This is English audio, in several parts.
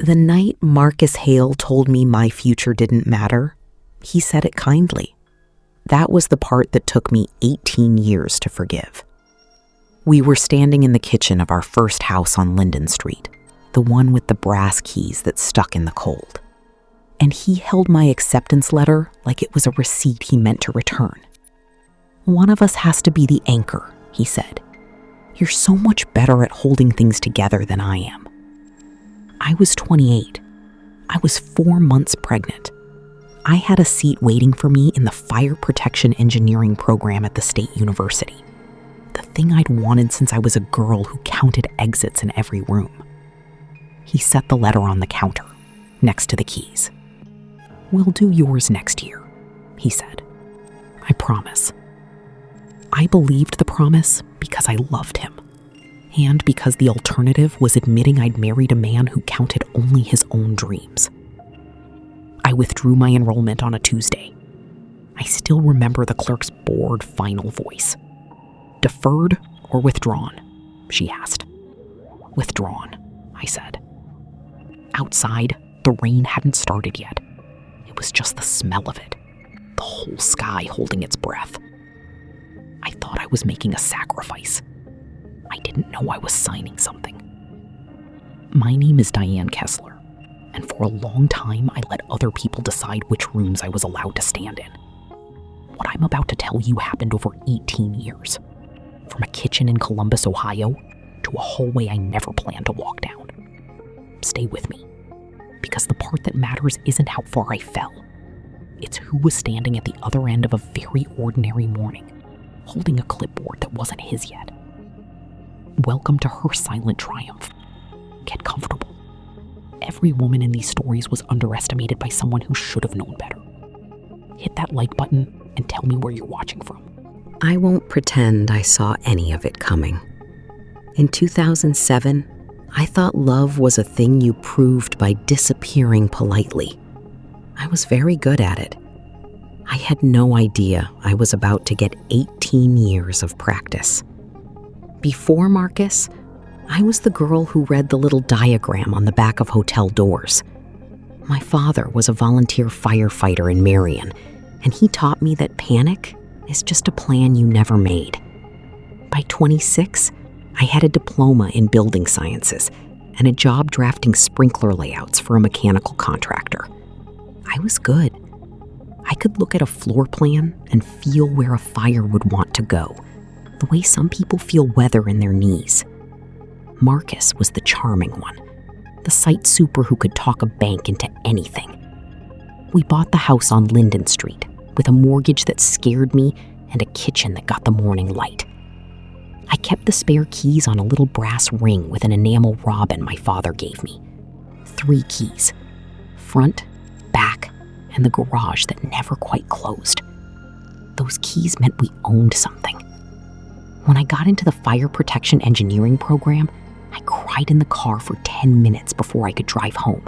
The night Marcus Hale told me my future didn't matter, he said it kindly. That was the part that took me 18 years to forgive. We were standing in the kitchen of our first house on Linden Street, the one with the brass keys that stuck in the cold. And he held my acceptance letter like it was a receipt he meant to return. "One of us has to be the anchor," he said. "You're so much better at holding things together than I am." I was 28. I was 4 months pregnant. I had a seat waiting for me in the fire protection engineering program at the State University. The thing I'd wanted since I was a girl who counted exits in every room. He set the letter on the counter, next to the keys. "We'll do yours next year," he said. "I promise." I believed the promise because I loved him, and because the alternative was admitting I'd married a man who counted only his own dreams. I withdrew my enrollment on a Tuesday. I still remember the clerk's bored final voice. "Deferred or withdrawn?" she asked. "Withdrawn," I said. Outside, the rain hadn't started yet. It was just the smell of it, the whole sky holding its breath. I thought I was making a sacrifice. I didn't know I was signing something. My name is Diane Kessler, and for a long time I let other people decide which rooms I was allowed to stand in. What I'm about to tell you happened over 18 years, from a kitchen in Columbus, Ohio, to a hallway I never planned to walk down. Stay with me, because the part that matters isn't how far I fell. It's who was standing at the other end of a very ordinary morning, holding a clipboard that wasn't his yet. Welcome to her silent triumph. Get comfortable. Every woman in these stories was underestimated by someone who should have known better. Hit that like button and tell me where you're watching from. I won't pretend I saw any of it coming. In 2007, I thought love was a thing you proved by disappearing politely. I was very good at it. I had no idea I was about to get 18 years of practice. Before Marcus, I was the girl who read the little diagram on the back of hotel doors. My father was a volunteer firefighter in Marion, and he taught me that panic is just a plan you never made. By 26, I had a diploma in building sciences and a job drafting sprinkler layouts for a mechanical contractor. I was good. I could look at a floor plan and feel where a fire would want to go, the way some people feel weather in their knees. Marcus was the charming one, the site super who could talk a bank into anything. We bought the house on Linden Street with a mortgage that scared me and a kitchen that got the morning light. I kept the spare keys on a little brass ring with an enamel robin my father gave me. 3 keys: front, back, and the garage that never quite closed. Those keys meant we owned something. When I got into the fire protection engineering program, I cried in the car for 10 minutes before I could drive home.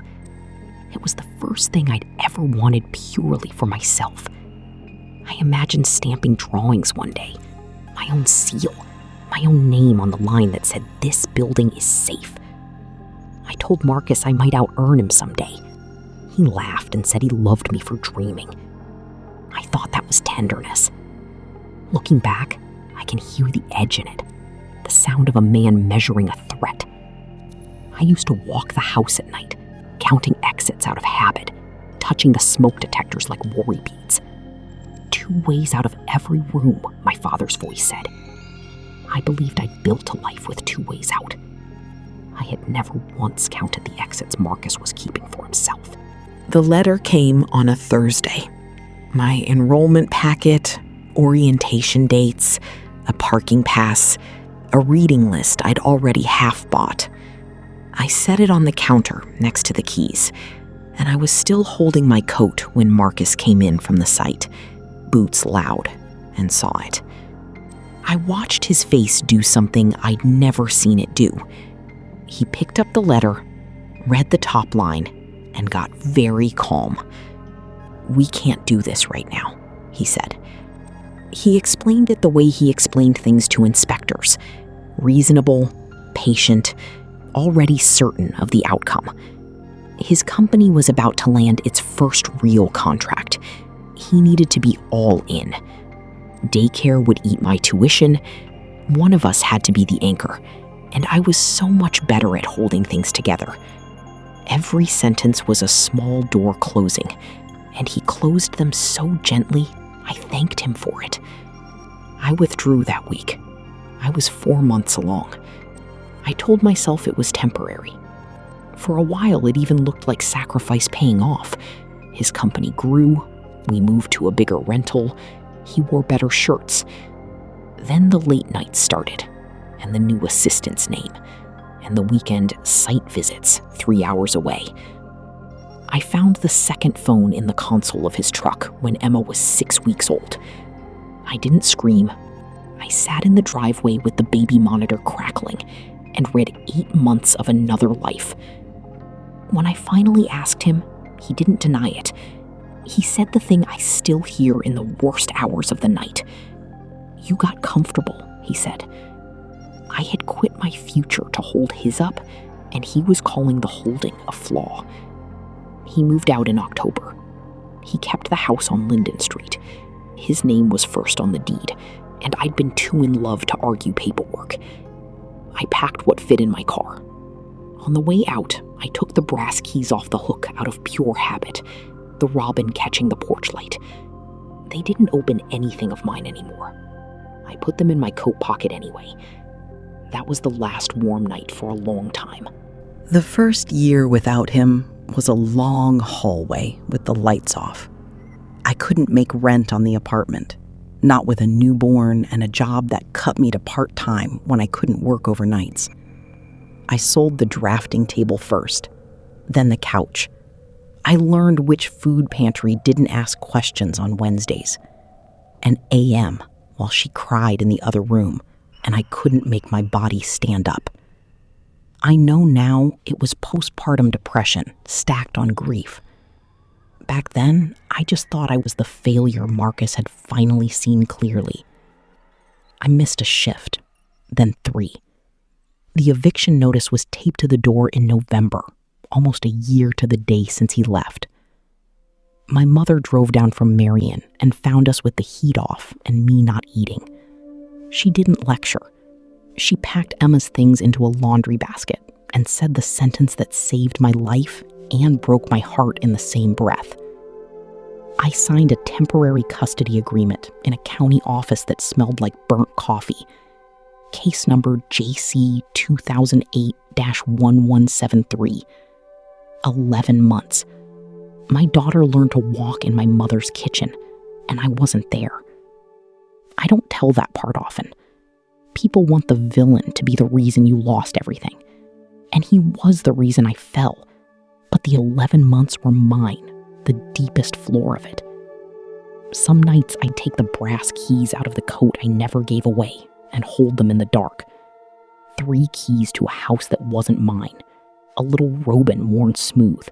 It was the first thing I'd ever wanted purely for myself. I imagined stamping drawings one day, my own seal, my own name on the line that said, "This building is safe." I told Marcus I might out-earn him someday. He laughed and said he loved me for dreaming. I thought that was tenderness. Looking back, I can hear the edge in it, the sound of a man measuring a threat. I used to walk the house at night, counting exits out of habit, touching the smoke detectors like worry beads. 2 ways out of every room, my father's voice said. I believed I'd built a life with 2 ways out. I had never once counted the exits Marcus was keeping for himself. The letter came on a Thursday. My enrollment packet, orientation dates, a parking pass, a reading list I'd already half bought. I set it on the counter next to the keys, and I was still holding my coat when Marcus came in from the site, boots loud, and saw it. I watched his face do something I'd never seen it do. He picked up the letter, read the top line, and got very calm. "We can't do this right now," he said. He explained it the way he explained things to inspectors: reasonable, patient, already certain of the outcome. His company was about to land its first real contract. He needed to be all in. Daycare would eat my tuition. One of us had to be the anchor, and I was so much better at holding things together. Every sentence was a small door closing, and he closed them so gently, I thanked him for it. I withdrew that week. I was 4 months along. I told myself it was temporary. For a while, it even looked like sacrifice paying off. His company grew. We moved to a bigger rental. He wore better shirts. Then the late nights started, and the new assistant's name, and the weekend site visits 3 hours away. I found the second phone in the console of his truck when Emma was 6 weeks old. I didn't scream. I sat in the driveway with the baby monitor crackling and read 8 months of another life. When I finally asked him, he didn't deny it. He said the thing I still hear in the worst hours of the night. "You got comfortable," he said. I had quit my future to hold his up, and he was calling the holding a flaw. He moved out in October. He kept the house on Linden Street. His name was first on the deed, and I'd been too in love to argue paperwork. I packed what fit in my car. On the way out, I took the brass keys off the hook out of pure habit, the robin catching the porch light. They didn't open anything of mine anymore. I put them in my coat pocket anyway. That was the last warm night for a long time. The first year without him was a long hallway with the lights off. I couldn't make rent on the apartment, not with a newborn and a job that cut me to part-time when I couldn't work overnights. I sold the drafting table first, then the couch. I learned which food pantry didn't ask questions on Wednesdays. And AM while she cried in the other room, and I couldn't make my body stand up. I know now it was postpartum depression stacked on grief. Back then, I just thought I was the failure Marcus had finally seen clearly. I missed a shift, then 3. The eviction notice was taped to the door in November, almost a year to the day since he left. My mother drove down from Marion and found us with the heat off and me not eating. She didn't lecture. She packed Emma's things into a laundry basket and said the sentence that saved my life and broke my heart in the same breath. I signed a temporary custody agreement in a county office that smelled like burnt coffee. Case number JC 2008-1173. 11 months. My daughter learned to walk in my mother's kitchen, and I wasn't there. I don't tell that part often. People want the villain to be the reason you lost everything. And he was the reason I fell. But the 11 months were mine, the deepest floor of it. Some nights I'd take the brass keys out of the coat I never gave away and hold them in the dark. 3 keys to a house that wasn't mine, a little Robin worn smooth.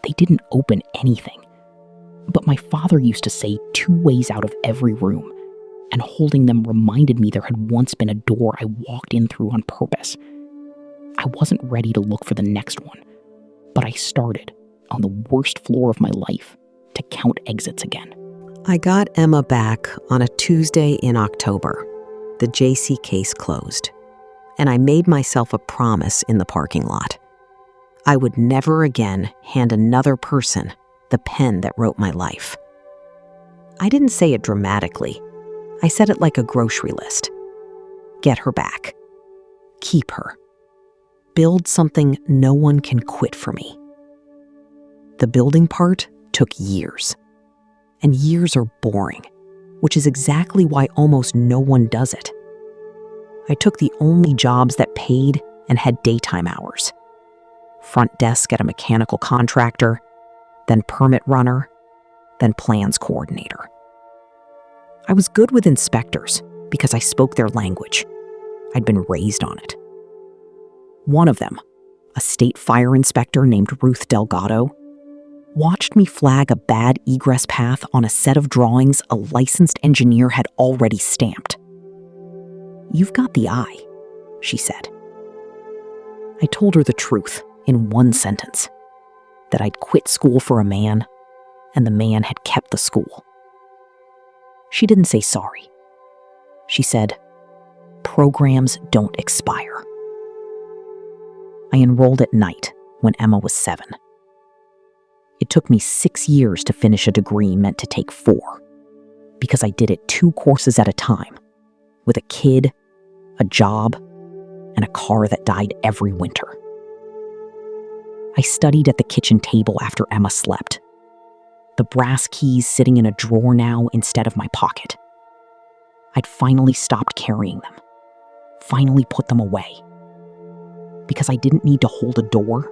They didn't open anything. But my father used to say 2 ways out of every room, and holding them reminded me there had once been a door I walked in through on purpose. I wasn't ready to look for the next one, but I started, on the worst floor of my life, to count exits again. I got Emma back on a Tuesday in October. The JC case closed, and I made myself a promise in the parking lot. I would never again hand another person the pen that wrote my life. I didn't say it dramatically. I said it like a grocery list. Get her back. Keep her. Build something no one can quit for me. The building part took years. And years are boring, which is exactly why almost no one does it. I took the only jobs that paid and had daytime hours. Front desk at a mechanical contractor, then permit runner, then plans coordinator. I was good with inspectors because I spoke their language. I'd been raised on it. One of them, a state fire inspector named Ruth Delgado, watched me flag a bad egress path on a set of drawings a licensed engineer had already stamped. "You've got the eye," she said. I told her the truth in one sentence. that I'd quit school for a man, and the man had kept the school. She didn't say sorry. She said, "Programs don't expire." I enrolled at night when Emma was 7. It took me 6 years to finish a degree meant to take 4, because I did it 2 courses at a time, with a kid, a job, and a car that died every winter. I studied at the kitchen table after Emma slept, the brass keys sitting in a drawer now instead of my pocket. I'd finally stopped carrying them, finally put them away. Because I didn't need to hold a door,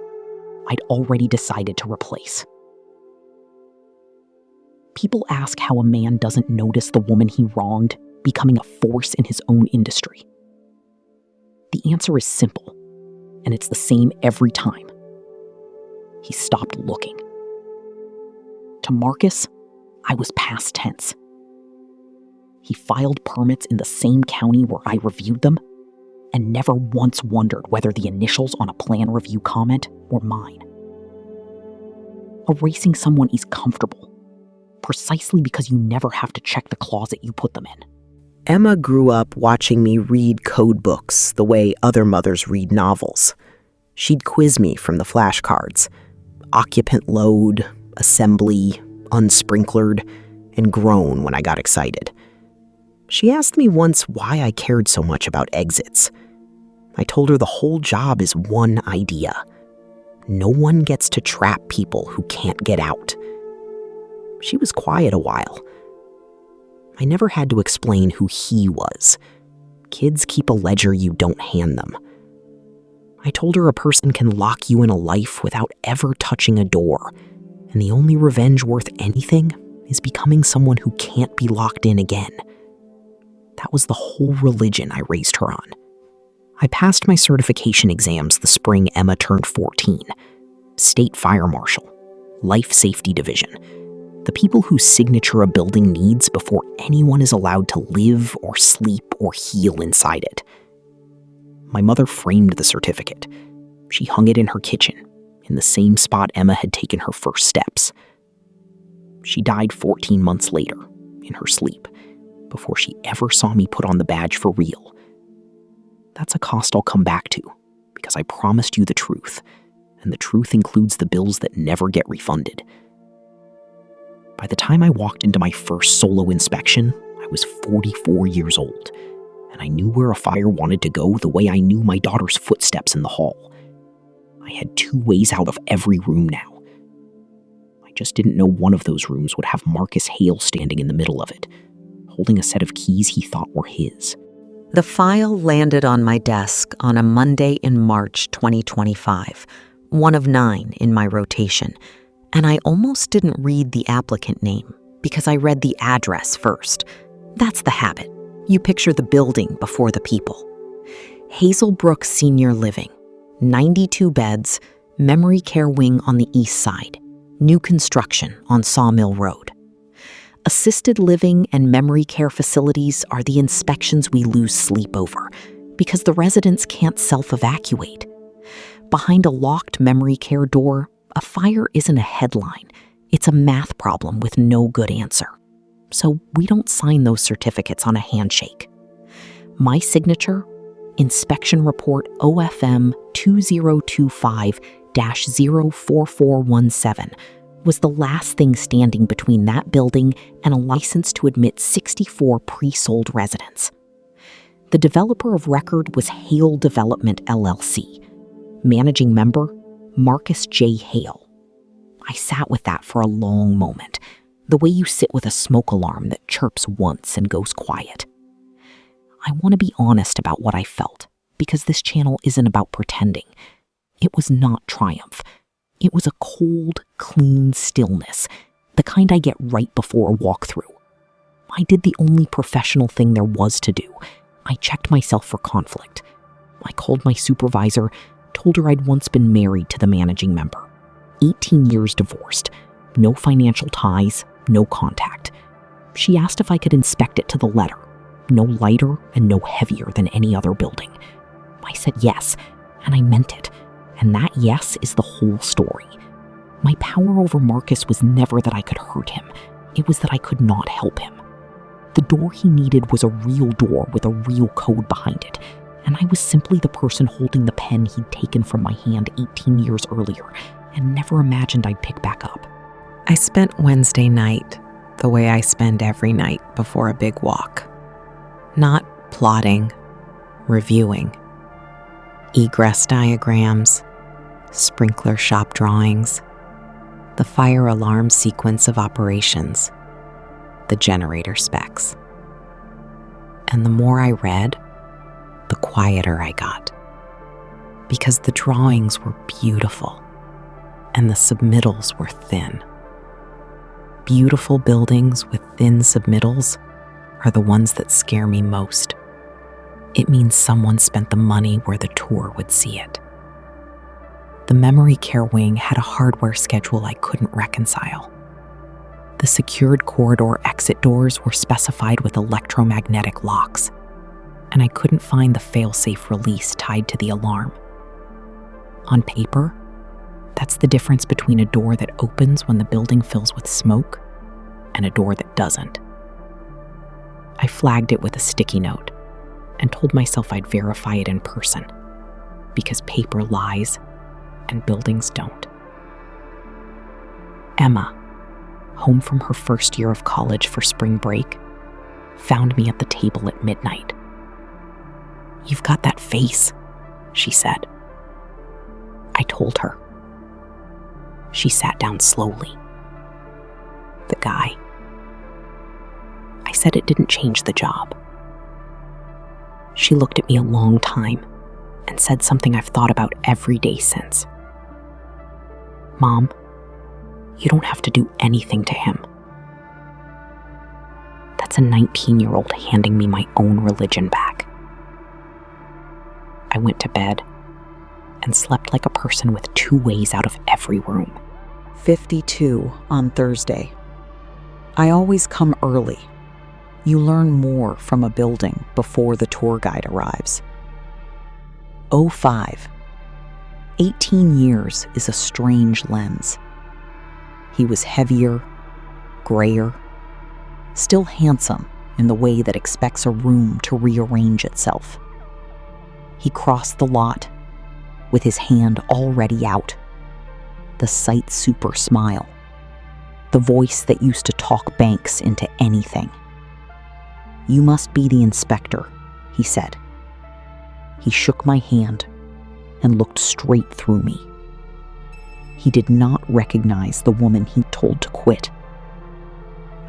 I'd already decided to replace. People ask how a man doesn't notice the woman he wronged becoming a force in his own industry. The answer is simple, and it's the same every time. He stopped looking. To Marcus, I was past tense. He filed permits in the same county where I reviewed them, and never once wondered whether the initials on a plan review comment were mine. Erasing someone is comfortable, precisely because you never have to check the closet you put them in. Emma grew up watching me read code books the way other mothers read novels. She'd quiz me from the flashcards: occupant load, assembly, unsprinklered, and groan when I got excited. She asked me once why I cared so much about exits. I told her the whole job is one idea. No one gets to trap people who can't get out. She was quiet a while. I never had to explain who he was. Kids keep a ledger you don't hand them. I told her a person can lock you in a life without ever touching a door, and the only revenge worth anything is becoming someone who can't be locked in again. That was the whole religion I raised her on. I passed my certification exams the spring Emma turned 14. State Fire Marshal, Life Safety Division, the people whose signature a building needs before anyone is allowed to live or sleep or heal inside it. My mother framed the certificate. She hung it in her kitchen, in the same spot Emma had taken her first steps. She died 14 months later, in her sleep, before she ever saw me put on the badge for real. That's a cost I'll come back to, because I promised you the truth, and the truth includes the bills that never get refunded. By the time I walked into my first solo inspection, I was 44 years old, and I knew where a fire wanted to go the way I knew my daughter's footsteps in the hall. I had 2 ways out of every room now. I just didn't know one of those rooms would have Marcus Hale standing in the middle of it, holding a set of keys he thought were his. The file landed on my desk on a Monday in March 2025, one of 9 in my rotation, and I almost didn't read the applicant name because I read the address first. That's the habit. You picture the building before the people. Hazelbrook Senior Living, 92 beds, memory care wing on the east side, new construction on Sawmill Road. Assisted living and memory care facilities are the inspections we lose sleep over because the residents can't self-evacuate. Behind a locked memory care door, a fire isn't a headline. It's a math problem with no good answer. So we don't sign those certificates on a handshake. My signature, Inspection Report OFM 2025-04417, was the last thing standing between that building and a license to admit 64 pre-sold residents. The developer of record was Hale Development LLC. Managing member, Marcus J. Hale. I sat with that for a long moment, the way you sit with a smoke alarm that chirps once and goes quiet. I want to be honest about what I felt, because this channel isn't about pretending. It was not triumph. It was a cold, clean stillness, the kind I get right before a walkthrough. I did the only professional thing there was to do. I checked myself for conflict. I called my supervisor, told her I'd once been married to the managing member. 18 years divorced, no financial ties, no contact. She asked if I could inspect it to the letter, no lighter and no heavier than any other building. I said yes, and I meant it. And that yes is the whole story. My power over Marcus was never that I could hurt him. It was that I could not help him. The door he needed was a real door with a real code behind it, and I was simply the person holding the pen he'd taken from my hand 18 years earlier and never imagined I'd pick back up. I spent Wednesday night the way I spend every night before a big walk. Not plotting, reviewing. Egress diagrams, sprinkler shop drawings, the fire alarm sequence of operations, the generator specs. And the more I read, the quieter I got. Because the drawings were beautiful and the submittals were thin. Beautiful buildings with thin submittals are the ones that scare me most. It means someone spent the money where the tour would see it. The memory care wing had a hardware schedule I couldn't reconcile. The secured corridor exit doors were specified with electromagnetic locks, and I couldn't find the fail-safe release tied to the alarm. On paper, that's the difference between a door that opens when the building fills with smoke and a door that doesn't. I flagged it with a sticky note and told myself I'd verify it in person, because paper lies and buildings don't. Emma, home from her first year of college for spring break, found me at the table at midnight. "You've got that face," she said. I told her. She sat down slowly. The guy. I said it didn't change the job. She looked at me a long time and said something I've thought about every day since. "Mom, you don't have to do anything to him." That's a 19-year-old handing me my own religion back. I went to bed and slept like a person with 2 ways out of every room. 52 on Thursday. I always come early. You learn more from a building before the tour guide arrives. 05. 18 years is a strange lens. He was heavier, grayer, still handsome in the way that expects a room to rearrange itself. He crossed the lot with his hand already out, the sight super smile, the voice that used to talk banks into anything. "You must be the inspector," he said. He shook my hand and looked straight through me. He did not recognize the woman he told to quit.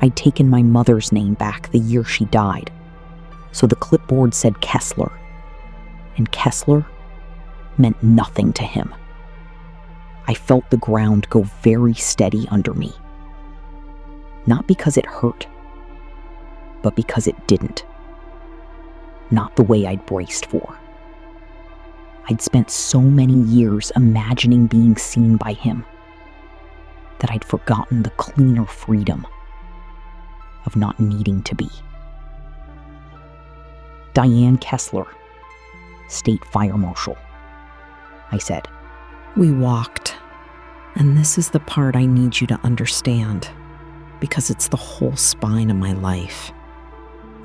I'd taken my mother's name back the year she died, so the clipboard said Kessler, and Kessler meant nothing to him. I felt the ground go very steady under me. Not because it hurt, but because it didn't. Not the way I'd braced for. I'd spent so many years imagining being seen by him that I'd forgotten the cleaner freedom of not needing to be. "Diane Kessler, State Fire Marshal," I said. We walked, and this is the part I need you to understand, because it's the whole spine of my life.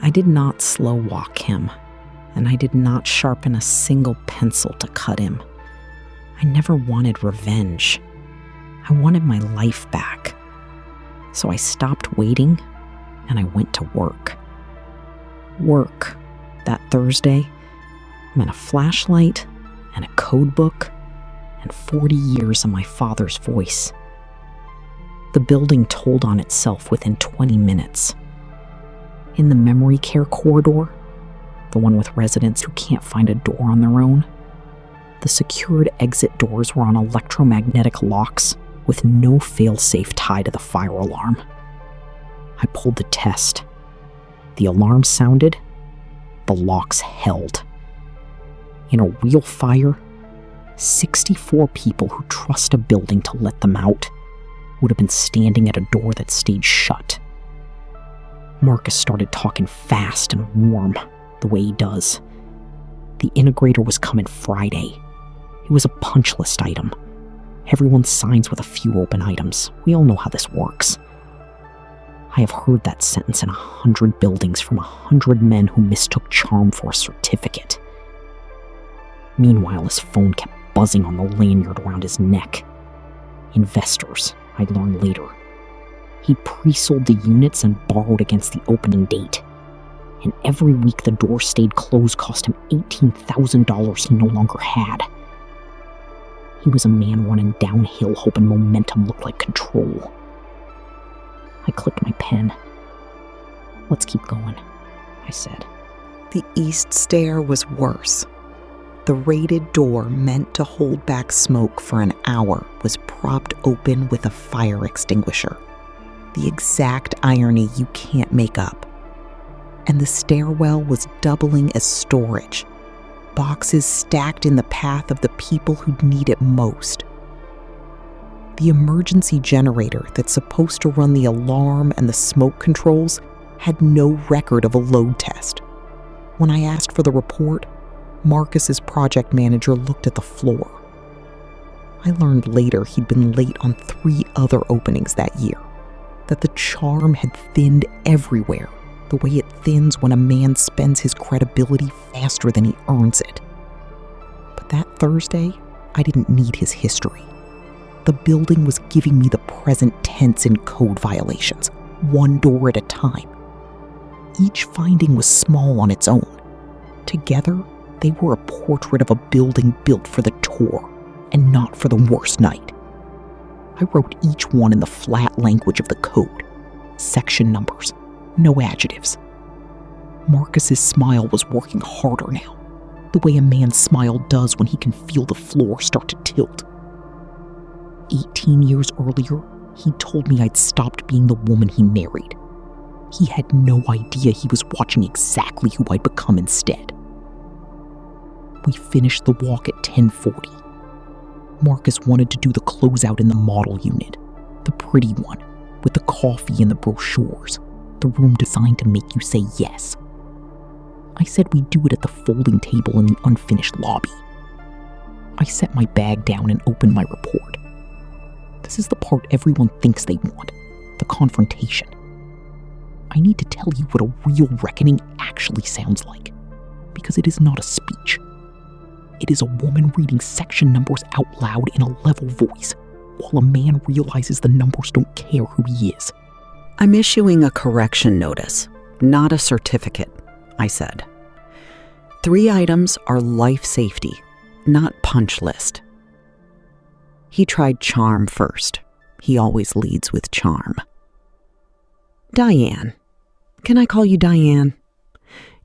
I did not slow walk him, and I did not sharpen a single pencil to cut him. I never wanted revenge. I wanted my life back. So I stopped waiting, and I went to work. Work, that Thursday, meant a flashlight and a code book and 40 years of my father's voice. The building told on itself within 20 minutes. In the memory care corridor, the one with residents who can't find a door on their own, the secured exit doors were on electromagnetic locks with no fail-safe tie to the fire alarm. I pulled the test. The alarm sounded. The locks held. In a real fire, 64 people who trust a building to let them out would have been standing at a door that stayed shut. Marcus started talking fast and warm, the way he does. The integrator was coming Friday. It was a punch list item. Everyone signs with a few open items. We all know how this works. I have heard that sentence in 100 buildings from 100 men who mistook charm for a certificate. Meanwhile, his phone kept buzzing on the lanyard around his neck. Investors, I'd learn later. He pre-sold the units and borrowed against the opening date. And every week the door stayed closed cost him $18,000 he no longer had. He was a man running downhill hoping momentum looked like control. I clicked my pen. Let's keep going, I said. The east stair was worse. The rated door meant to hold back smoke for an hour was propped open with a fire extinguisher. The exact irony you can't make up. And the stairwell was doubling as storage. Boxes stacked in the path of the people who'd need it most. The emergency generator that's supposed to run the alarm and the smoke controls had no record of a load test. When I asked for the report, Marcus's project manager looked at the floor. I learned later he'd been late on 3 other openings that year, that the charm had thinned everywhere, the way it thins when a man spends his credibility faster than he earns it. But that Thursday, I didn't need his history. The building was giving me the present tense in code violations, one door at a time. Each finding was small on its own. Together, they were a portrait of a building built for the tour, and not for the worst night. I wrote each one in the flat language of the code. Section numbers, no adjectives. Marcus's smile was working harder now, the way a man's smile does when he can feel the floor start to tilt. 18 years earlier, he told me I'd stopped being the woman he married. He had no idea he was watching exactly who I'd become instead. We finished the walk at 10:40. Marcus wanted to do the closeout in the model unit, the pretty one, with the coffee and the brochures, the room designed to make you say yes. I said we'd do it at the folding table in the unfinished lobby. I set my bag down and opened my report. This is the part everyone thinks they want, the confrontation. I need to tell you what a real reckoning actually sounds like, because it is not a speech. It is a woman reading section numbers out loud in a level voice, while a man realizes the numbers don't care who he is. I'm issuing a correction notice, not a certificate, I said. 3 items are life safety, not punch list. He tried charm first. He always leads with charm. Diane. Can I call you Diane?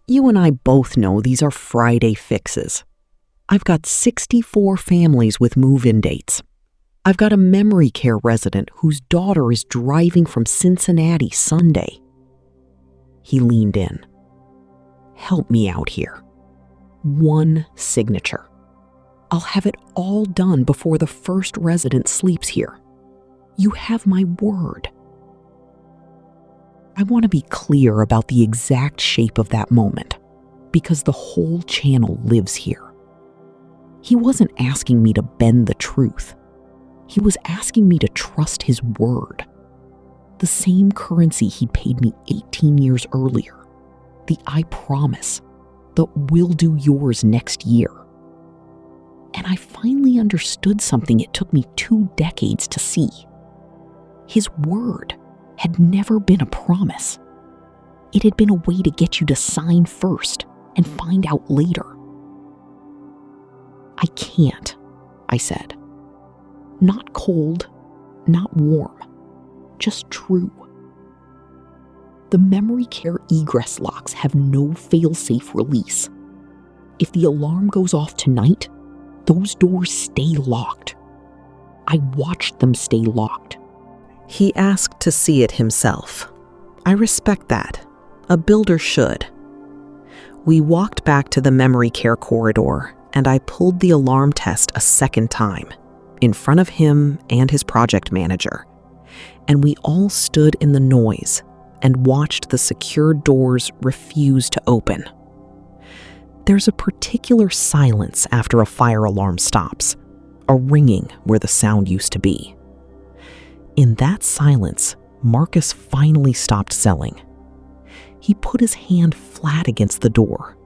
You and I both know these are Friday fixes. I've got 64 families with move-in dates. I've got a memory care resident whose daughter is driving from Cincinnati Sunday. He leaned in. Help me out here. 1 signature. I'll have it all done before the first resident sleeps here. You have my word. I want to be clear about the exact shape of that moment, because the whole channel lives here. He wasn't asking me to bend the truth. He was asking me to trust his word. The same currency he'd paid me 18 years earlier. The I promise. The we'll do yours next year. And I finally understood something it took me 2 decades to see. His word had never been a promise. It had been a way to get you to sign first and find out later. I can't, I said. Not cold, not warm, just true. The memory care egress locks have no fail-safe release. If the alarm goes off tonight, those doors stay locked. I watched them stay locked. He asked to see it himself. I respect that. A builder should. We walked back to the memory care corridor, and I pulled the alarm test a second time, in front of him and his project manager. And we all stood in the noise and watched the secured doors refuse to open. There's a particular silence after a fire alarm stops, a ringing where the sound used to be. In that silence, Marcus finally stopped selling. He put his hand flat against the door,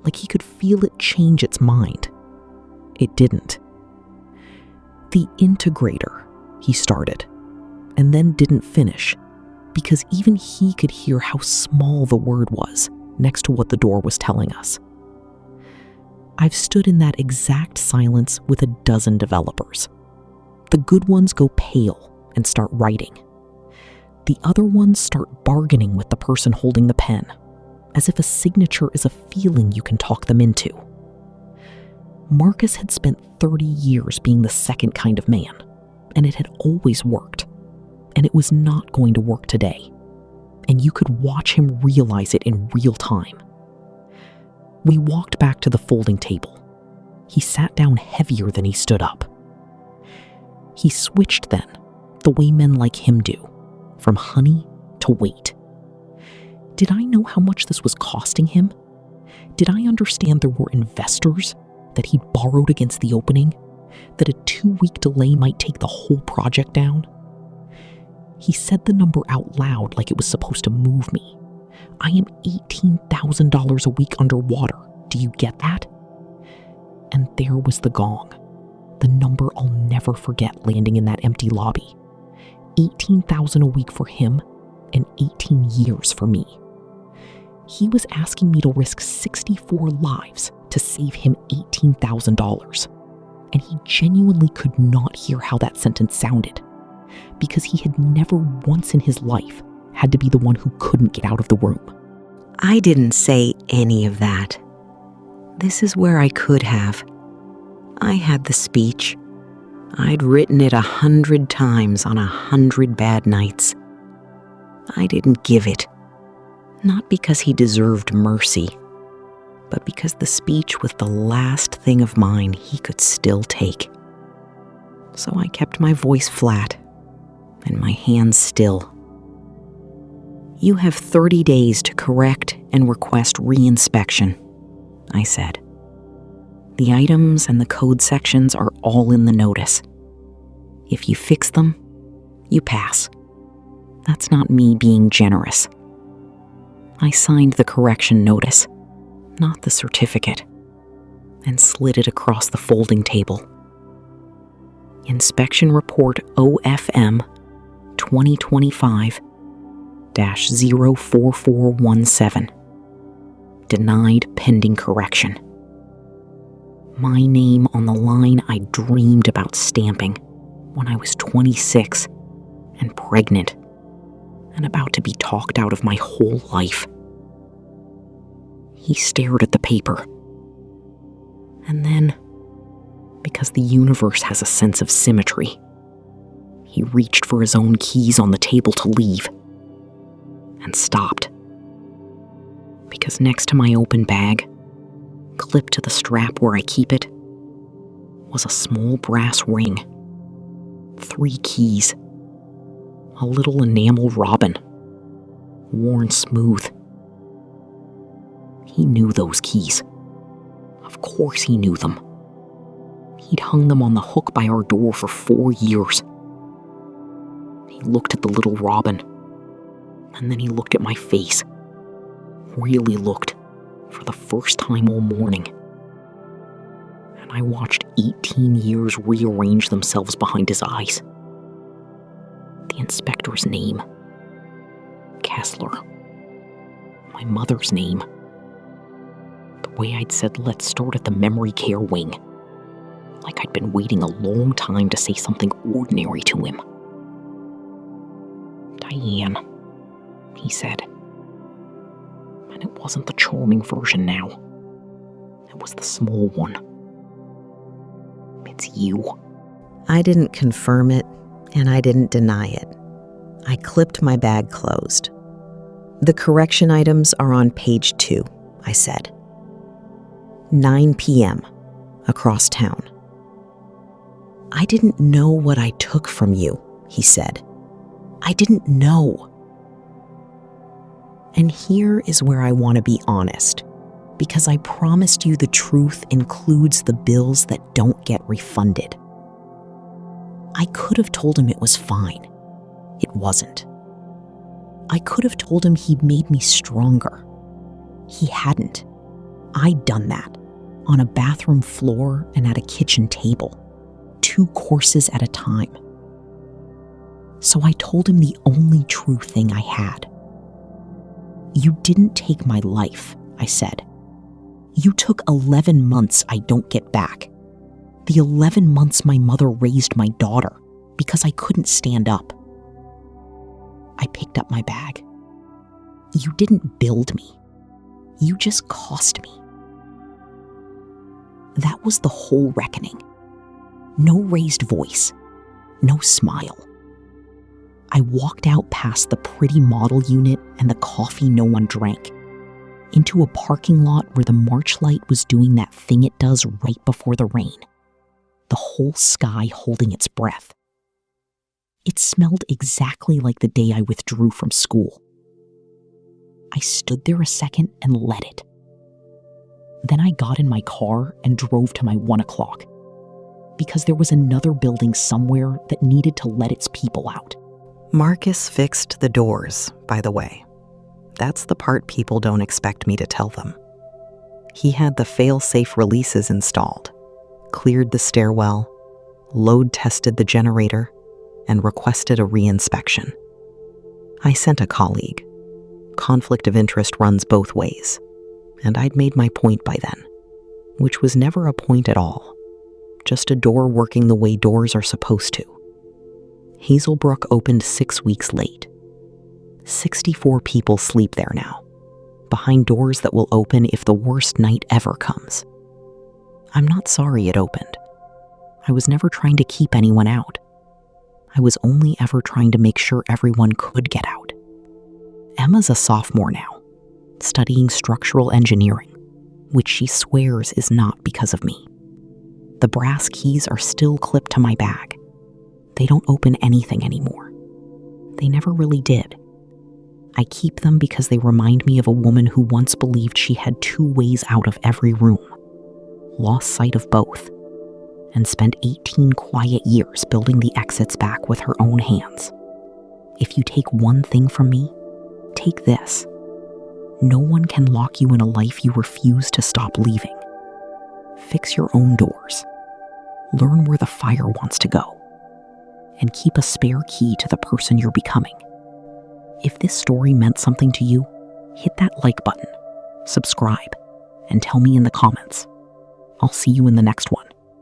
like he could feel it change its mind. It didn't. The integrator, he started, and then didn't finish, because even he could hear how small the word was next to what the door was telling us. I've stood in that exact silence with a dozen developers. The good ones go pale and start writing. The other ones start bargaining with the person holding the pen, as if a signature is a feeling you can talk them into. Marcus had spent 30 years being the second kind of man, and it had always worked. And it was not going to work today. And you could watch him realize it in real time. We walked back to the folding table. He sat down heavier than he stood up. He switched then, the way men like him do, from honey to weight. Did I know how much this was costing him? Did I understand there were investors, that he'd borrowed against the opening, that a 2-week delay might take the whole project down? He said the number out loud like it was supposed to move me. I am $18,000 a week underwater. Do you get that? And there was the gong, the number I'll never forget landing in that empty lobby. $18,000 a week for him and 18 years for me. He was asking me to risk 64 lives to save him $18,000. And he genuinely could not hear how that sentence sounded, because he had never once in his life had to be the one who couldn't get out of the room. I didn't say any of that. This is where I could have. I had the speech. I'd written it 100 times on 100 bad nights. I didn't give it. Not because he deserved mercy, but because the speech was the last thing of mine he could still take. So I kept my voice flat and my hands still. You have 30 days to correct and request reinspection, I said. The items and the code sections are all in the notice. If you fix them, you pass. That's not me being generous. I signed the correction notice, not the certificate, and slid it across the folding table. Inspection Report OFM 2025-04417. Denied pending correction. My name on the line I dreamed about stamping when I was 26 and pregnant and about to be talked out of my whole life. He stared at the paper. And then, because the universe has a sense of symmetry, he reached for his own keys on the table to leave and stopped. Because next to my open bag, clipped to the strap where I keep it, was a small brass ring, 3 keys, a little enamel robin, worn smooth. He knew those keys. Of course he knew them. He'd hung them on the hook by our door for 4 years. He looked at the little robin, and then he looked at my face. Really looked, for the first time all morning. And I watched 18 years rearrange themselves behind his eyes. The inspector's name. Kessler. My mother's name. The way I'd said, let's start at the memory care wing. Like I'd been waiting a long time to say something ordinary to him. Diane, he said. And it wasn't the charming version now. It was the small one. It's you. I didn't confirm it, and I didn't deny it. I clipped my bag closed. The correction items are on page 2, I said. 9 p.m. across town. I didn't know what I took from you, he said. I didn't know. And here is where I want to be honest, because I promised you the truth includes the bills that don't get refunded. I could have told him it was fine. It wasn't. I could have told him he'd made me stronger. He hadn't. I'd done that, on a bathroom floor and at a kitchen table, 2 courses at a time. So I told him the only true thing I had. You didn't take my life, I said. You took 11 months I don't get back. The 11 months my mother raised my daughter because I couldn't stand up. I picked up my bag. You didn't build me. You just cost me. That was the whole reckoning. No raised voice. No smile. I walked out past the pretty model unit and the coffee no one drank, into a parking lot where the March light was doing that thing it does right before the rain, the whole sky holding its breath. It smelled exactly like the day I withdrew from school. I stood there a second and let it. Then I got in my car and drove to my 1 o'clock, because there was another building somewhere that needed to let its people out. Marcus fixed the doors, by the way. That's the part people don't expect me to tell them. He had the fail-safe releases installed, cleared the stairwell, load tested the generator, and requested a re-inspection. I sent a colleague. Conflict of interest runs both ways, and I'd made my point by then, which was never a point at all, just a door working the way doors are supposed to. Hazelbrook opened 6 weeks late. 64 people sleep there now, behind doors that will open if the worst night ever comes. I'm not sorry it opened. I was never trying to keep anyone out. I was only ever trying to make sure everyone could get out. Emma's a sophomore now, studying structural engineering, which she swears is not because of me. The brass keys are still clipped to my bag. They don't open anything anymore. They never really did. I keep them because they remind me of a woman who once believed she had 2 ways out of every room, lost sight of both, and spent 18 quiet years building the exits back with her own hands. If you take one thing from me, take this. No one can lock you in a life you refuse to stop leaving. Fix your own doors. Learn where the fire wants to go. And keep a spare key to the person you're becoming. If this story meant something to you, hit that like button, subscribe, and tell me in the comments. I'll see you in the next one.